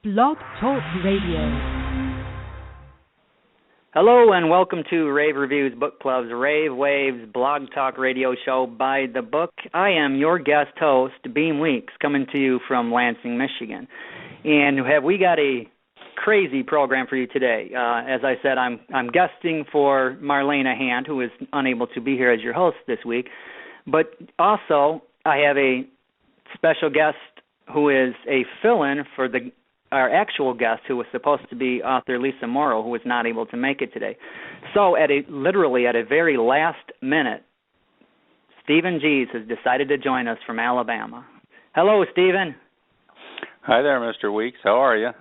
Blog Talk Radio. Hello and welcome to Rave Reviews Book Club's Rave Waves Blog Talk Radio show by the book. I am your guest host, Beam Weeks, coming to you from Lansing, Michigan. And we got a crazy program for you today. As I said, I'm guesting for Marlena Hand, who is unable to be here as your host this week. But also, I have a special guest who is a fill-in for our actual guest, who was supposed to be author Lisa Morrow, who was not able to make it today. So literally at a very last minute, Stephen Gies has decided to join us from Alabama. Hello, Stephen. Hi there, Mr. Weeks. How are you?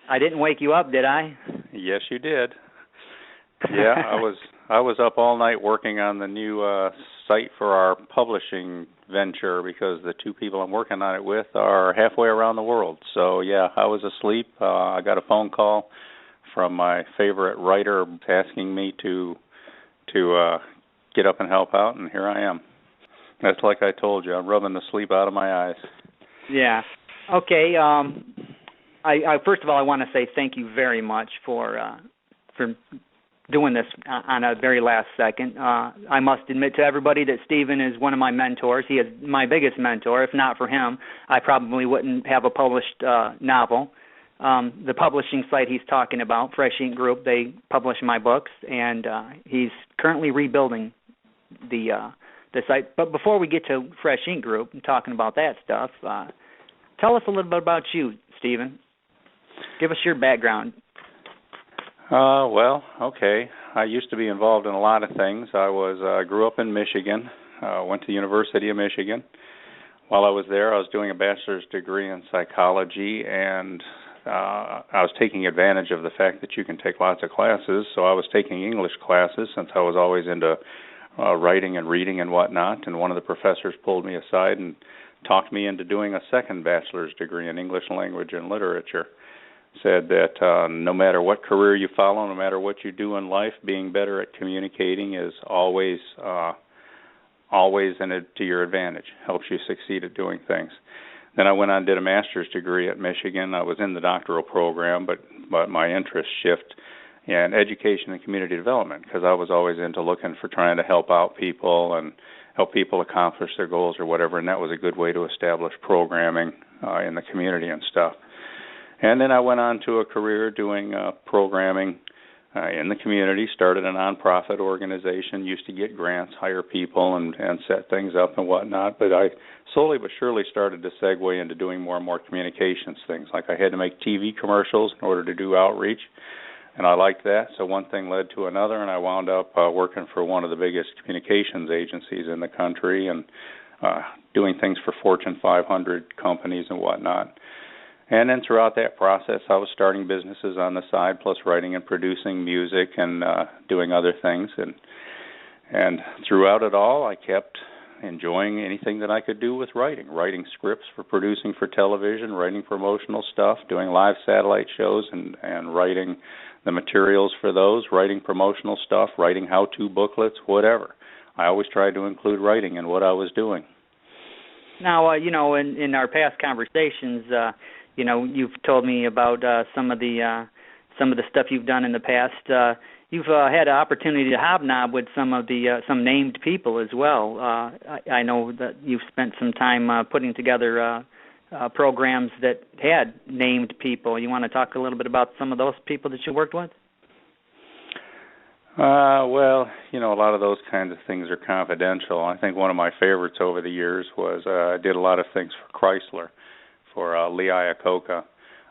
I didn't wake you up, did I? Yes, you did. Yeah, I was up all night working on the new site for our publishing venture because the two people I'm working on it with are halfway around the world. So, yeah, I was asleep. I got a phone call from my favorite writer asking me to get up and help out, and here I am. That's like I told you. I'm rubbing the sleep out of my eyes. Yeah. Okay. I first of all, I want to say thank you very much for doing this on a very last second. I must admit to everybody that Stephen is one of my mentors. He is my biggest mentor. If not for him, I probably wouldn't have a published novel. The publishing site he's talking about, Fresh Ink Group, they publish my books, and he's currently rebuilding the site. But before we get to Fresh Ink Group and talking about that stuff, tell us a little bit about you, Stephen. Give us your background. Well, okay. I used to be involved in a lot of things. I grew up in Michigan, went to the University of Michigan. While I was there, I was doing a bachelor's degree in psychology, and I was taking advantage of the fact that you can take lots of classes. So I was taking English classes since I was always into writing and reading and whatnot. And one of the professors pulled me aside and talked me into doing a second bachelor's degree in English language and literature. Said that no matter what career you follow, no matter what you do in life, being better at communicating is always to your advantage, helps you succeed at doing things. Then I went on and did a master's degree at Michigan. I was in the doctoral program, but my interest shifted in education and community development because I was always into looking for trying to help out people and help people accomplish their goals or whatever, and that was a good way to establish programming in the community and stuff. And then I went on to a career doing programming in the community, started a nonprofit organization, used to get grants, hire people, and set things up and whatnot. But I slowly but surely started to segue into doing more and more communications things. Like I had to make TV commercials in order to do outreach, and I liked that. So one thing led to another, and I wound up working for one of the biggest communications agencies in the country and doing things for Fortune 500 companies and whatnot. And then throughout that process, I was starting businesses on the side, plus writing and producing music and doing other things. And throughout it all, I kept enjoying anything that I could do with writing scripts for producing for television, writing promotional stuff, doing live satellite shows and writing the materials for those, writing promotional stuff, writing how-to booklets, whatever. I always tried to include writing in what I was doing. Now, in our past conversations, you've told me about some of the stuff you've done in the past. You've had an opportunity to hobnob with some named people as well. I know that you've spent some time putting together programs that had named people. You want to talk a little bit about some of those people that you worked with? Well, a lot of those kinds of things are confidential. I think one of my favorites over the years was I did a lot of things for Chrysler. For Lee Iacocca.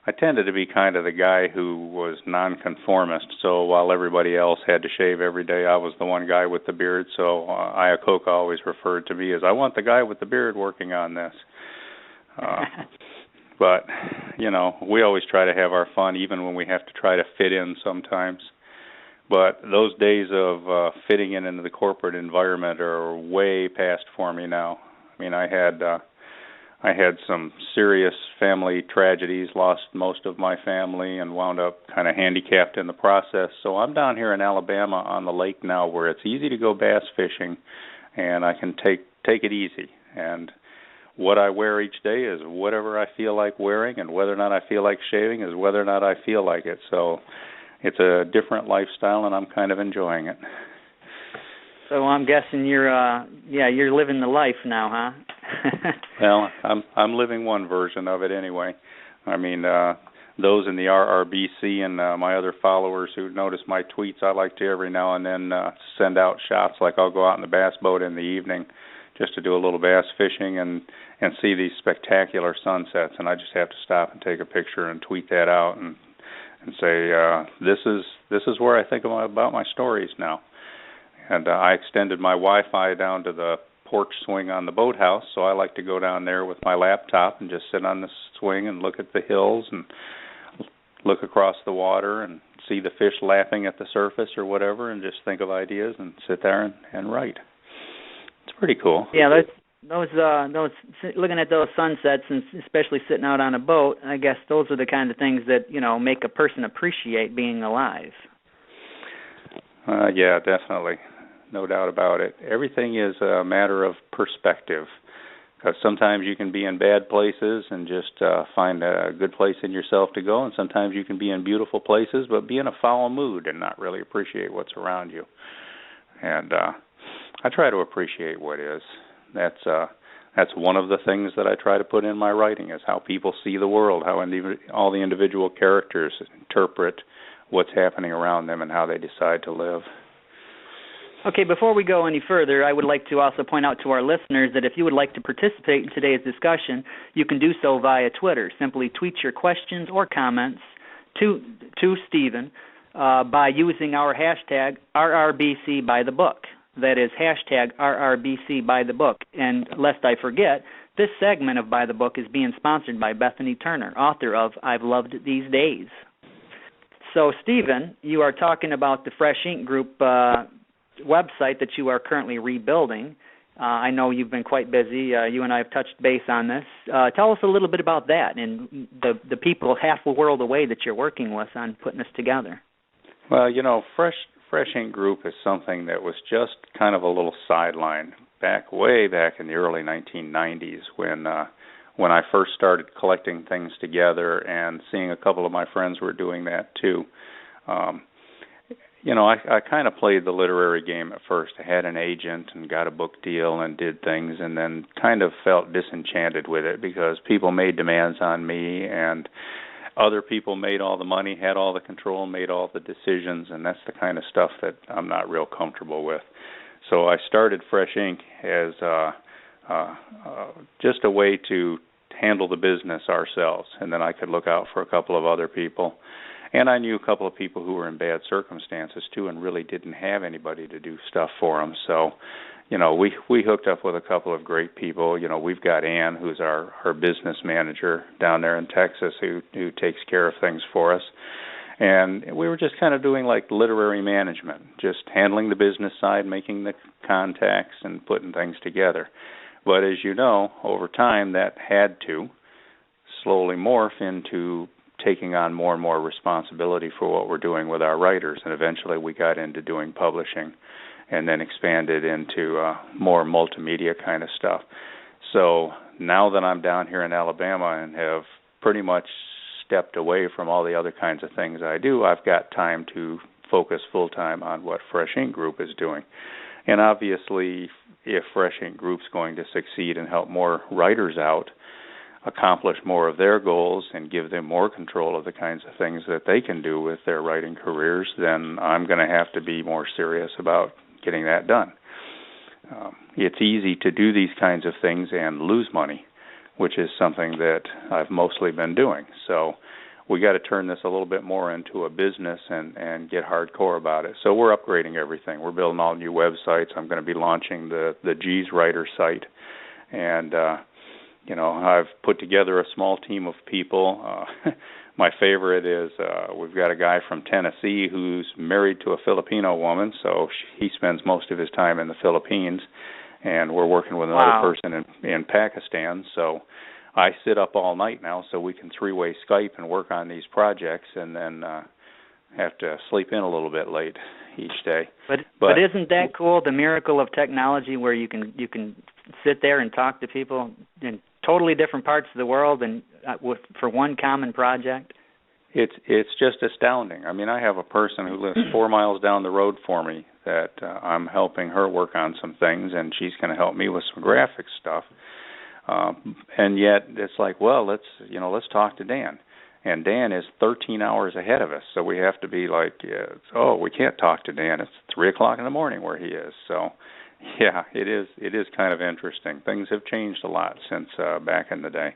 I tended to be kind of the guy who was nonconformist, so while everybody else had to shave every day, I was the one guy with the beard, so Iacocca always referred to me as, I want the guy with the beard working on this. But, we always try to have our fun, even when we have to try to fit in sometimes. But those days of fitting into the corporate environment are way past for me now. I mean, I had some serious family tragedies, lost most of my family, and wound up kind of handicapped in the process. So I'm down here in Alabama on the lake now where it's easy to go bass fishing, and I can take it easy. And what I wear each day is whatever I feel like wearing, and whether or not I feel like shaving is whether or not I feel like it. So it's a different lifestyle, and I'm kind of enjoying it. So I'm guessing you're living the life now, huh? Well, I'm living one version of it anyway. I mean, those in the RRBC and my other followers who notice my tweets, I like to every now and then send out shots. Like I'll go out in the bass boat in the evening just to do a little bass fishing and see these spectacular sunsets, and I just have to stop and take a picture and tweet that out and say this is where I think about my stories now. And I extended my Wi-Fi down to the porch swing on the boathouse, so I like to go down there with my laptop and just sit on the swing and look at the hills and look across the water and see the fish lapping at the surface or whatever, and just think of ideas and sit there and write. It's pretty cool. Yeah, those looking at those sunsets, and especially sitting out on a boat, I guess those are the kind of things that make a person appreciate being alive. Yeah, definitely. No doubt about it. Everything is a matter of perspective, because sometimes you can be in bad places and just find a good place in yourself to go, and sometimes you can be in beautiful places but be in a foul mood and not really appreciate what's around you. And I try to appreciate what is. That's one of the things that I try to put in my writing, is how people see the world, how all the individual characters interpret what's happening around them and how they decide to live. Okay, before we go any further, I would like to also point out to our listeners that if you would like to participate in today's discussion, you can do so via Twitter. Simply tweet your questions or comments to Stephen by using our hashtag RRBCByTheBook. That is hashtag RRBCByTheBook. And lest I forget, this segment of By the Book is being sponsored by Bethany Turner, author of I've Loved These Days. So, Stephen, you are talking about the Fresh Ink Group website that you are currently rebuilding. I know you've been quite busy. You and I have touched base on this. Tell us a little bit about that and the people half the world away that you're working with on putting this together. Well, Fresh Ink Group is something that was just kind of a little sideline way back in the early 1990s when I first started collecting things together and seeing a couple of my friends were doing that too. I kind of played the literary game at first. I had an agent and got a book deal and did things, and then kind of felt disenchanted with it because people made demands on me and other people made all the money, had all the control, made all the decisions, and that's the kind of stuff that I'm not real comfortable with. So I started Fresh Ink as just a way to handle the business ourselves, and then I could look out for a couple of other people. And I knew a couple of people who were in bad circumstances, too, and really didn't have anybody to do stuff for them. So, we hooked up with a couple of great people. We've got Ann, who's our business manager down there in Texas, who takes care of things for us. And we were just kind of doing like literary management, just handling the business side, making the contacts, and putting things together. But as you know, over time, that had to slowly morph into taking on more and more responsibility for what we're doing with our writers, and eventually we got into doing publishing and then expanded into more multimedia kind of stuff. So now that I'm down here in Alabama and have pretty much stepped away from all the other kinds of things I do, I've got time to focus full-time on what Fresh Ink Group is doing. And obviously, if Fresh Ink Group's going to succeed and help more writers out, accomplish more of their goals and give them more control of the kinds of things that they can do with their writing careers, then I'm going to have to be more serious about getting that done. It's easy to do these kinds of things and lose money, which is something that I've mostly been doing. So we got to turn this a little bit more into a business and get hardcore about it. So we're upgrading everything. We're building all new websites. I'm going to be launching the G's Writer site, and I've put together a small team of people. My favorite is we've got a guy from Tennessee who's married to a Filipino woman, so he spends most of his time in the Philippines, and we're working with another person in Pakistan. So I sit up all night now so we can three-way Skype and work on these projects, and then have to sleep in a little bit late each day. But isn't that cool, the miracle of technology, where you can sit there and talk to people in totally different parts of the world and for one common project? It's just astounding. I mean, I have a person who lives 4 miles down the road for me that I'm helping her work on some things, and she's going to help me with some graphic stuff. And yet it's like, well, let's talk to Dan. And Dan is 13 hours ahead of us, so we have to be like, we can't talk to Dan. It's 3 o'clock in the morning where he is. So, yeah, it is kind of interesting. Things have changed a lot since back in the day.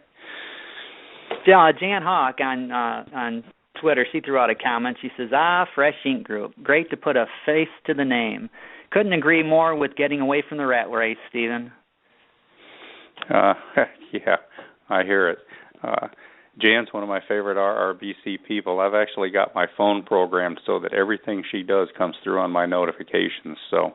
Jan Hawk on Twitter, she threw out a comment. She says, Fresh Ink Group. Great to put a face to the name. Couldn't agree more with getting away from the rat race, Stephen. Yeah, I hear it. Jan's one of my favorite RRBC people. I've actually got my phone programmed so that everything she does comes through on my notifications. So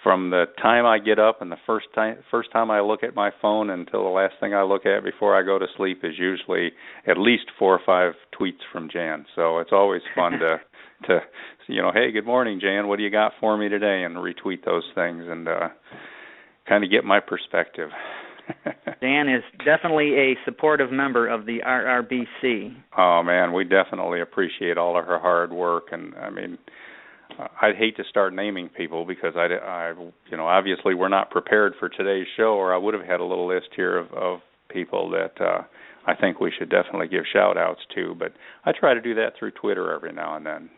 from the time I get up and the first time I look at my phone until the last thing I look at before I go to sleep is usually at least 4 or 5 tweets from Jan. So it's always fun to hey, good morning, Jan. What do you got for me today? And retweet those things and kind of get my perspective. Dan is definitely a supportive member of the RRBC. Oh man, we definitely appreciate all of her hard work, and I mean, I'd hate to start naming people because I obviously we're not prepared for today's show, or I would have had a little list here of people that I think we should definitely give shout outs to. But I try to do that through Twitter every now and then.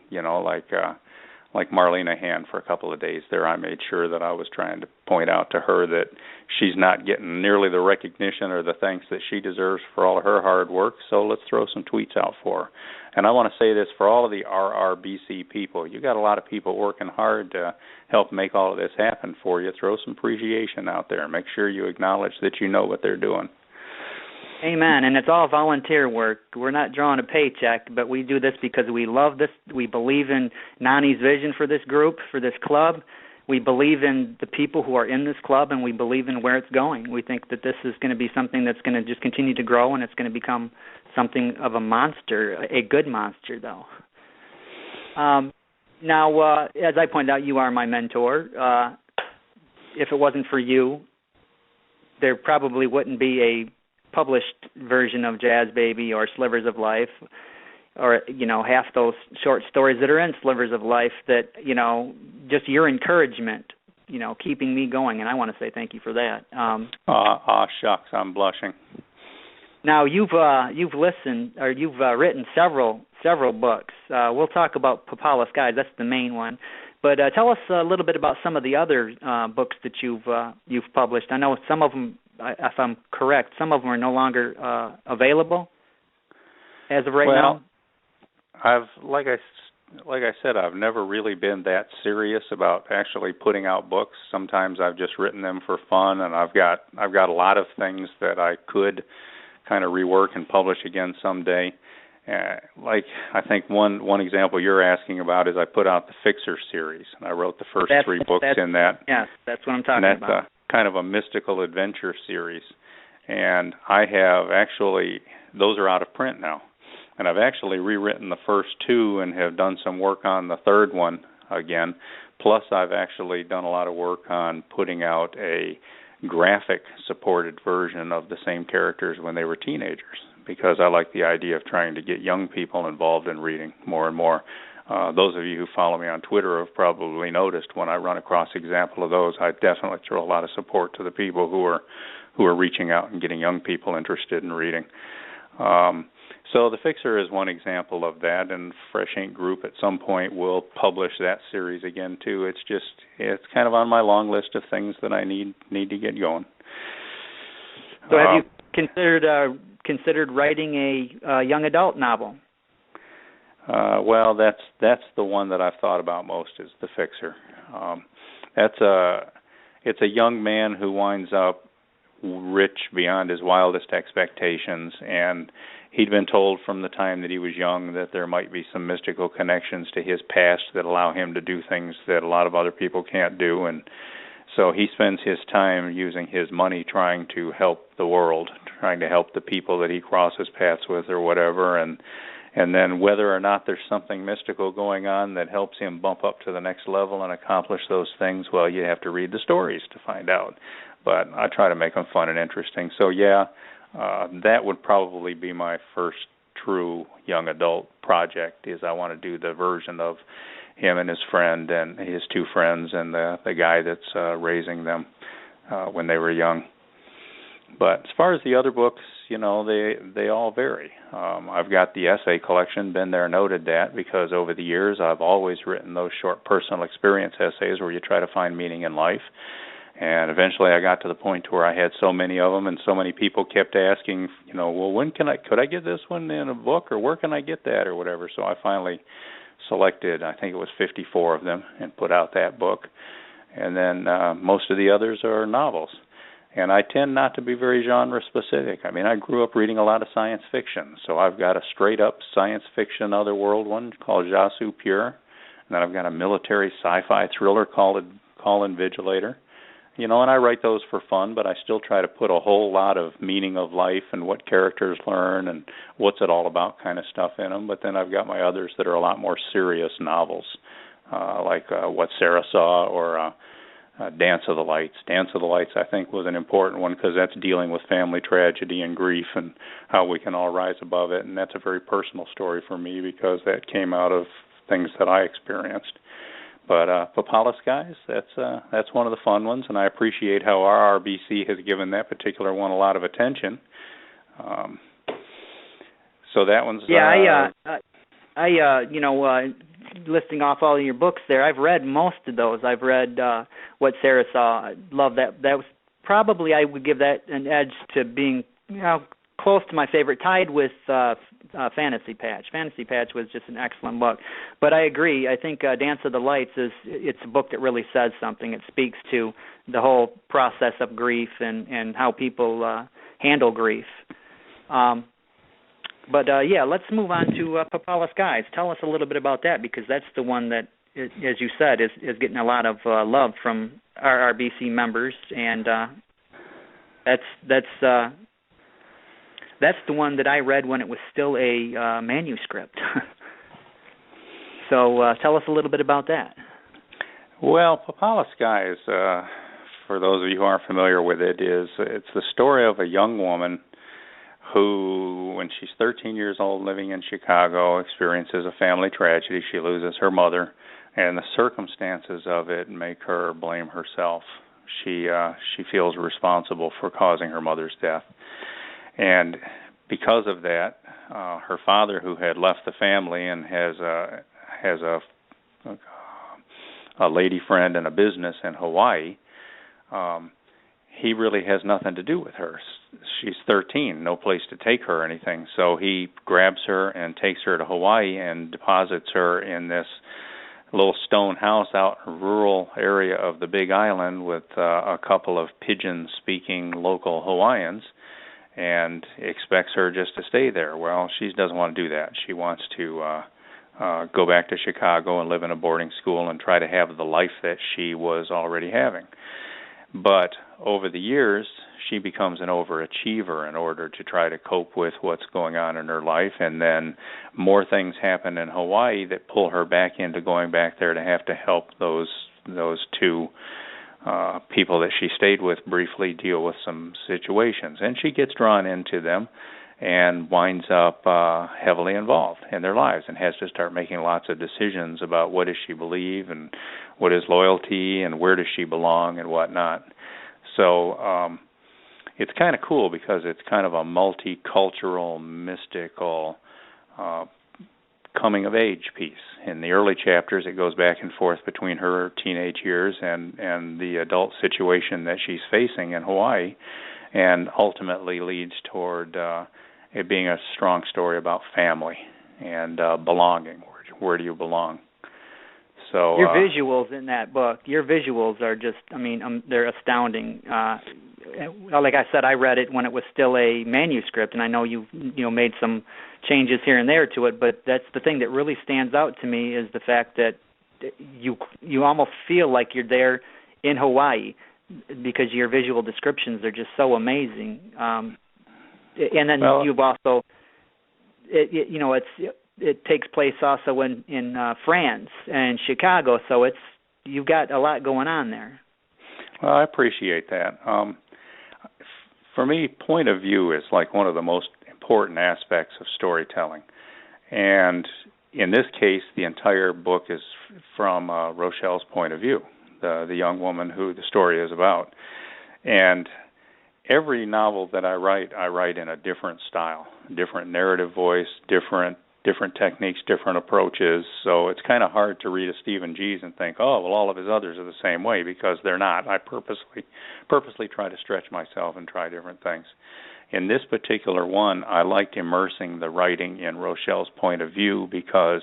Like Marlena Hand for a couple of days there, I made sure that I was trying to point out to her that she's not getting nearly the recognition or the thanks that she deserves for all of her hard work, so let's throw some tweets out for her. And I want to say this for all of the RRBC people. You got a lot of people working hard to help make all of this happen for you. Throw some appreciation out there. Make sure you acknowledge that you know what they're doing. Amen. And it's all volunteer work. We're not drawing a paycheck, but we do this because we love this. We believe in Nani's vision for this group, for this club. We believe in the people who are in this club, and we believe in where it's going. We think that this is going to be something that's going to just continue to grow, and it's going to become something of a monster, a good monster, though. Now, as I pointed out, you are my mentor. If it wasn't for you, there probably wouldn't be a published version of Jazz Baby or Slivers of Life, or half those short stories that are in Slivers of Life. That just your encouragement, keeping me going, and I want to say thank you for that. Shucks, I'm blushing. Now you've listened, or you've written several books. We'll talk about Papala Skies. That's the main one. But tell us a little bit about some of the other books that you've published. I know some of them, if I'm correct, some of them are no longer available as of right now. Well, like I said, I've never really been that serious about actually putting out books. Sometimes I've just written them for fun, and I've got a lot of things that I could kind of rework and publish again someday. Like I think one example you're asking about is I put out the Fixer series, and I wrote the first 3 books in that. Yes, that's what I'm talking about. And that's kind of a mystical adventure series. And I have actually, those are out of print now. And I've actually rewritten the first 2 and have done some work on the 3rd one again. Plus I've actually done a lot of work on putting out a graphic-supported version of the same characters when they were teenagers, because I like the idea of trying to get young people involved in reading more and more. Those of you who follow me on Twitter have probably noticed when I run across an example of those, I definitely throw a lot of support to the people who are reaching out and getting young people interested in reading. So the Fixer is one example of that, and Fresh Ink Group at some point will publish that series again too. It's kind of on my long list of things that I need to get going. So have you considered writing a young adult novel? Well, that's the one that I've thought about most, is the Fixer. It's a young man who winds up rich beyond his wildest expectations, and he'd been told from the time that he was young that there might be some mystical connections to his past that allow him to do things that a lot of other people can't do, and so he spends his time using his money trying to help the world, trying to help the people that he crosses paths with or whatever, and then whether or not there's something mystical going on that helps him bump up to the next level and accomplish those things, well, you have to read the stories to find out. but I try to make them fun and interesting. So that would probably be my first true young adult project. Is I want to do the version of him and his friend and his two friends and the guy that's raising them when they were young. But as far as the other books, they all vary. I've got the essay collection, been there, noted that, because over the years I've always written those short personal experience essays where you try to find meaning in life. And eventually I got to the point where I had so many of them and so many people kept asking, well, could I get this one in a book, or where can I get that, or whatever. So I finally selected, I think it was 54 of them, and put out that book. And then most of the others are novels. And I tend not to be very genre specific. I mean, I grew up reading a lot of science fiction, so I've got a straight up science fiction otherworld one called Jasu Pure, and then I've got a military sci-fi thriller called Invigilator. And I write those for fun, but I still try to put a whole lot of meaning of life and what characters learn and what's it all about kind of stuff in them. But then I've got my others that are a lot more serious novels, like What Sarah Saw, or Dance of the Lights. Dance of the Lights, I think, was an important one because that's dealing with family tragedy and grief and how we can all rise above it. And that's a very personal story for me because that came out of things that I experienced. But Papala Skies, that's one of the fun ones, and I appreciate how our RBC has given that particular one a lot of attention. So that one's listing off all of your books there, I've read most of those. I've read What Sarah Saw. I love that. That was probably, I would give that an edge to being close to my favorite, tied with Fantasy Patch. Fantasy Patch was just an excellent book. But I agree. I think Dance of the Lights it's a book that really says something. It speaks to the whole process of grief and how people handle grief. But let's move on to Papala Skies. Tell us a little bit about that, because that's the one that, as you said, is getting a lot of love from our RBC members, and that's the one that I read when it was still a manuscript. So tell us a little bit about that. Well, Papala Skies, for those of you who aren't familiar with it, it's the story of a young woman who, when she's 13 years old, living in Chicago, experiences a family tragedy. She loses her mother, and the circumstances of it make her blame herself. She feels responsible for causing her mother's death. And because of that, her father, who had left the family and has a lady friend and a business in Hawaii, he really has nothing to do with her. She's 13, no place to take her or anything. So he grabs her and takes her to Hawaii and deposits her in this little stone house out in a rural area of the Big Island with a couple of pidgin-speaking local Hawaiians, and expects her just to stay there. Well, she doesn't want to do that. She wants to go back to Chicago and live in a boarding school and try to have the life that she was already having. But over the years, she becomes an overachiever in order to try to cope with what's going on in her life, and then more things happen in Hawaii that pull her back into going back there to have to help those two people that she stayed with briefly deal with some situations. And she gets drawn into them and winds up heavily involved in their lives and has to start making lots of decisions about what does she believe and what is loyalty and where does she belong and whatnot. So it's kind of cool because it's kind of a multicultural, mystical coming-of-age piece. In the early chapters, it goes back and forth between her teenage years and the adult situation that she's facing in Hawaii, and ultimately leads toward it being a strong story about family and belonging. Where do you belong? So your visuals in that book, are just, they're astounding. Like I said, I read it when it was still a manuscript, and I know you made some changes here and there to it, but that's the thing that really stands out to me is the fact that you almost feel like you're there in Hawaii because your visual descriptions are just so amazing. And then you've also, it takes place also in France and Chicago, so you've got a lot going on there. Well, I appreciate that. for me, point of view is like one of the most important aspects of storytelling. And in this case, the entire book is from Rochelle's point of view, the young woman who the story is about. And every novel that I write in a different style, different narrative voice, different techniques, different approaches. So it's kind of hard to read a Stephen Gies and think, oh, well, all of his others are the same way, because they're not. I purposely try to stretch myself and try different things. In this particular one, I liked immersing the writing in Rochelle's point of view, because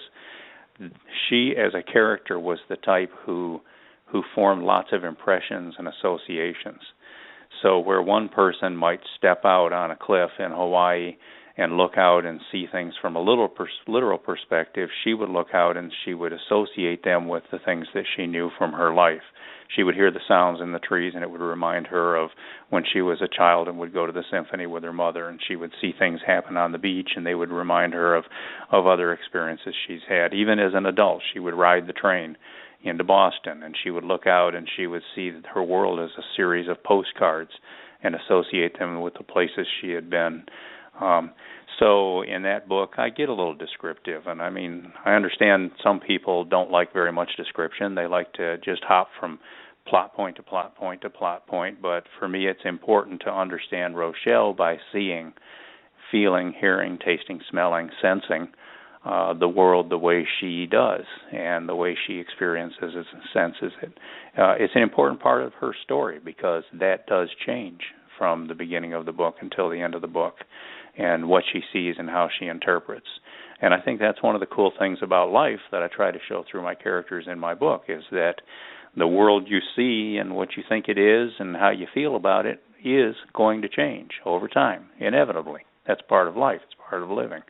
she, as a character, was the type who formed lots of impressions and associations. So where one person might step out on a cliff in Hawaii and look out and see things from a literal perspective, she would look out and she would associate them with the things that she knew from her life. She would hear the sounds in the trees, and it would remind her of when she was a child and would go to the symphony with her mother, and she would see things happen on the beach, and they would remind her of other experiences she's had. Even as an adult, she would ride the train into Boston, and she would look out and she would see that her world as a series of postcards and associate them with the places she had been. So in that book, I get a little descriptive, and I mean, I understand some people don't like very much description. They like to just hop from plot point to plot point to plot point, but for me it's important to understand Rochelle by seeing, feeling, hearing, tasting, smelling, sensing the world the way she does and the way she experiences it and senses it. It's an important part of her story, because that does change from the beginning of the book until the end of the book, and what she sees and how she interprets. And I think that's one of the cool things about life that I try to show through my characters in my book, is that the world you see and what you think it is and how you feel about it is going to change over time, inevitably. That's part of life. It's part of living.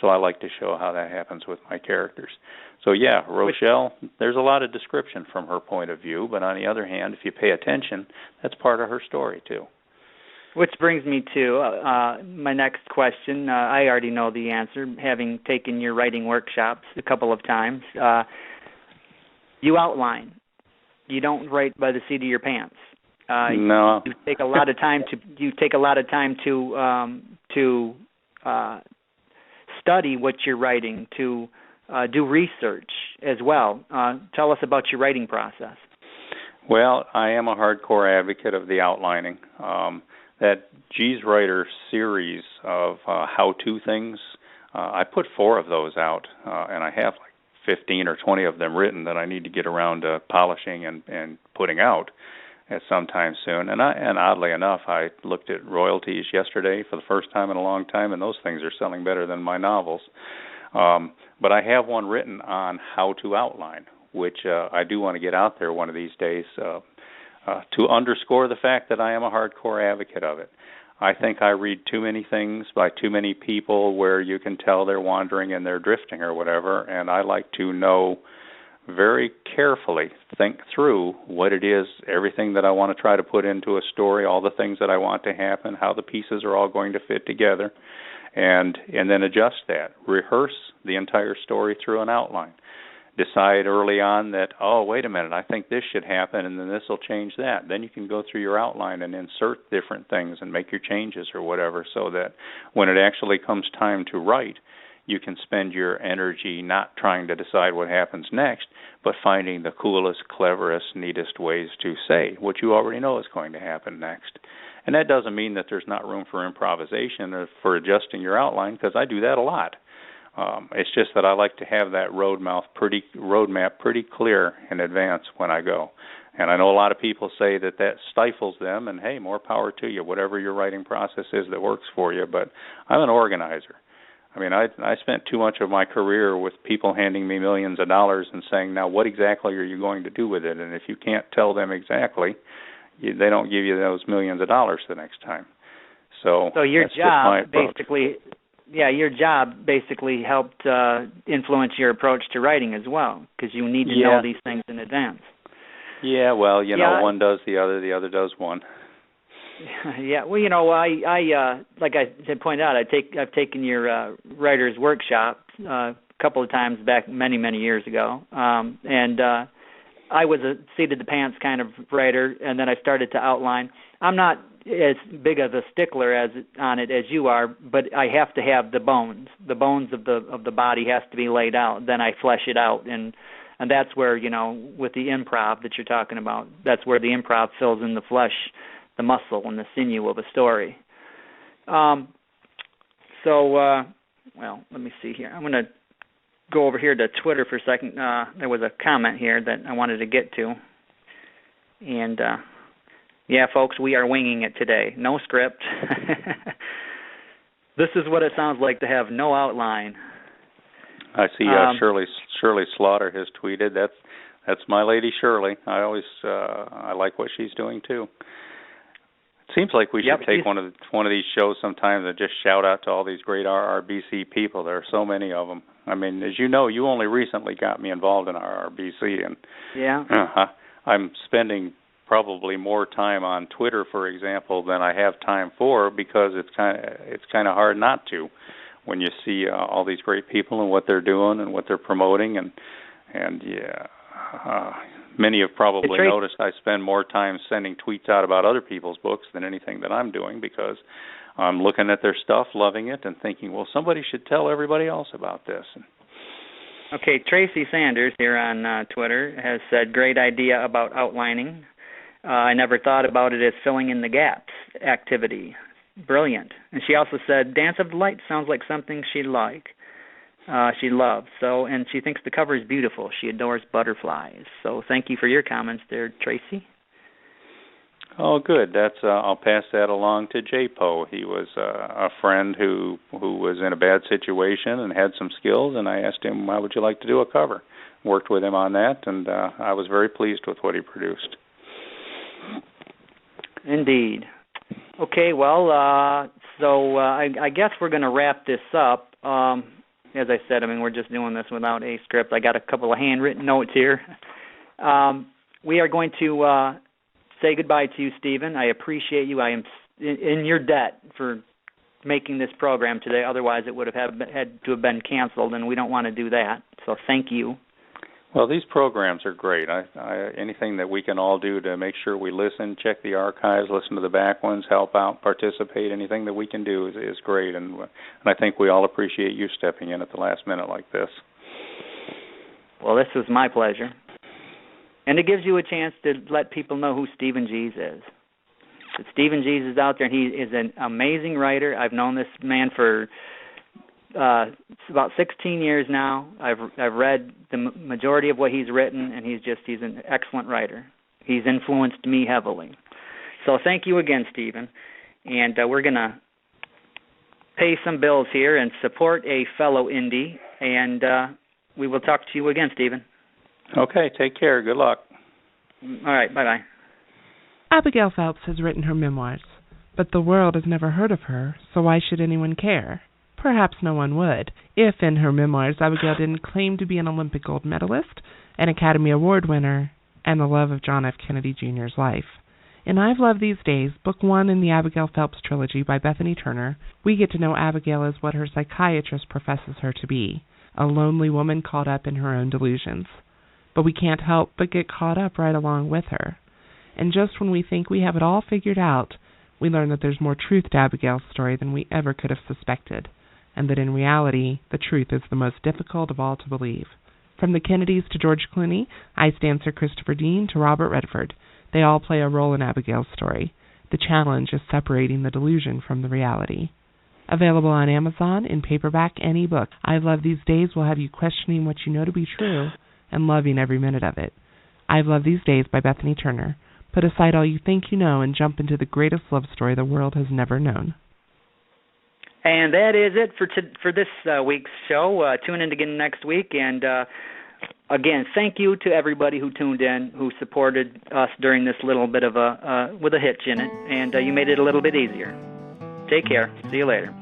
So I like to show how that happens with my characters. So yeah, Rochelle, there's a lot of description from her point of view, but on the other hand, if you pay attention, that's part of her story too. Which brings me to my next question. I already know the answer, having taken your writing workshops a couple of times. You outline. You don't write by the seat of your pants. No. You take a lot of time to study what you're writing, to do research as well. Tell us about your writing process. Well, I am a hardcore advocate of the outlining. That Gies Writer series of how-to things, I put 4 of those out, and I have like 15 or 20 of them written that I need to get around to polishing and putting out at some time soon. And oddly enough, I looked at royalties yesterday for the first time in a long time, and those things are selling better than my novels. But I have one written on how to outline, which I do want to get out there one of these days, to underscore the fact that I am a hardcore advocate of it. I think I read too many things by too many people where you can tell they're wandering and they're drifting or whatever, and I like to know very carefully, think through what it is, everything that I want to try to put into a story, all the things that I want to happen, how the pieces are all going to fit together, and then adjust that. Rehearse the entire story through an outline. Decide early on that, oh, wait a minute, I think this should happen, and then this will change that. Then you can go through your outline and insert different things and make your changes or whatever, so that when it actually comes time to write, you can spend your energy not trying to decide what happens next, but finding the coolest, cleverest, neatest ways to say what you already know is going to happen next. And that doesn't mean that there's not room for improvisation or for adjusting your outline, because I do that a lot. It's just that I like to have that roadmap pretty clear in advance when I go. And I know a lot of people say that stifles them, and hey, more power to you, whatever your writing process is that works for you. But I'm an organizer. I mean, I spent too much of my career with people handing me millions of dollars and saying, now what exactly are you going to do with it? And if you can't tell them exactly, they don't give you those millions of dollars the next time. So your job basically helped influence your approach to writing as well, because you need to know these things in advance. Yeah, well, know, one does the other does one. Yeah, well, I like I had pointed out, I've taken your writer's workshop a couple of times back many years ago, and I was a seat of the pants kind of writer, and then I started to outline. I'm not as big of a stickler on it as you are, but I have to have the bones. The bones of the body has to be laid out. Then I flesh it out, and that's where, with the improv that you're talking about, that's where the improv fills in the flesh, the muscle, and the sinew of a story. Well, let me see here. I'm going to go over here to Twitter for a second. There was a comment here that I wanted to get to. And, yeah, folks, we are winging it today. No script. This is what it sounds like to have no outline. I see Shirley Slaughter has tweeted. That's my lady Shirley. I like what she's doing, too. It seems like we should take one of these shows sometimes and just shout out to all these great RRBC people. There are so many of them. I mean, as you know, you only recently got me involved in RRBC, and I'm spending probably more time on Twitter, for example, than I have time for, because it's kind of hard not to when you see all these great people and what they're doing and what they're promoting, and many have probably noticed I spend more time sending tweets out about other people's books than anything that I'm doing, because I'm looking at their stuff, loving it, and thinking, well, somebody should tell everybody else about this. Okay, Tracy Sanders here on Twitter has said, great idea about outlining. I never thought about it as filling in the gaps activity. Brilliant. And she also said, Dance of the Light sounds like something she'd like. She loves. And she thinks the cover is beautiful. She adores butterflies. So thank you for your comments there, Tracy. Oh, good. I'll pass that along to J-Po. He was a friend who was in a bad situation and had some skills, and I asked him, how would you like to do a cover? Worked with him on that, and I was very pleased with what he produced. Indeed. Okay, well, I guess we're going to wrap this up. As I said, we're just doing this without a script. I got a couple of handwritten notes here. We are going to say goodbye to you, Stephen. I appreciate you. I am in your debt for making this program today. Otherwise, it would have had to have been canceled, and we don't want to do that. So thank you. Well, these programs are great. Anything that we can all do to make sure we listen, check the archives, listen to the back ones, help out, participate, anything that we can do is great. And I think we all appreciate you stepping in at the last minute like this. Well, this was my pleasure. And it gives you a chance to let people know who Stephen Gies is. But Stephen Gies is out there, and he is an amazing writer. I've known this man for about 16 years now. I've read the majority of what he's written, and he's an excellent writer. He's influenced me heavily. So thank you again, Stephen. And we're going to pay some bills here and support a fellow indie, and we will talk to you again, Stephen. Okay, take care. Good luck. All right, bye-bye. Abigail Phelps has written her memoirs, but the world has never heard of her, so why should anyone care? Perhaps no one would, if in her memoirs Abigail didn't claim to be an Olympic gold medalist, an Academy Award winner, and the love of John F. Kennedy Jr.'s life. In I've Loved These Days, Book 1 in the Abigail Phelps trilogy by Bethany Turner, we get to know Abigail as what her psychiatrist professes her to be, a lonely woman caught up in her own delusions. But we can't help but get caught up right along with her. And just when we think we have it all figured out, we learn that there's more truth to Abigail's story than we ever could have suspected, and that in reality, the truth is the most difficult of all to believe. From the Kennedys to George Clooney, ice dancer Christopher Dean to Robert Redford, they all play a role in Abigail's story. The challenge is separating the delusion from the reality. Available on Amazon in paperback and ebook, I've Loved These Days will have you questioning what you know to be true and loving every minute of it. I've Loved These Days by Bethany Turner. Put aside all you think you know and jump into the greatest love story the world has never known. And that is it for this week's show. Tune in again next week. And again, thank you to everybody who tuned in, who supported us during this little bit of with a hitch in it. And you made it a little bit easier. Take care. See you later.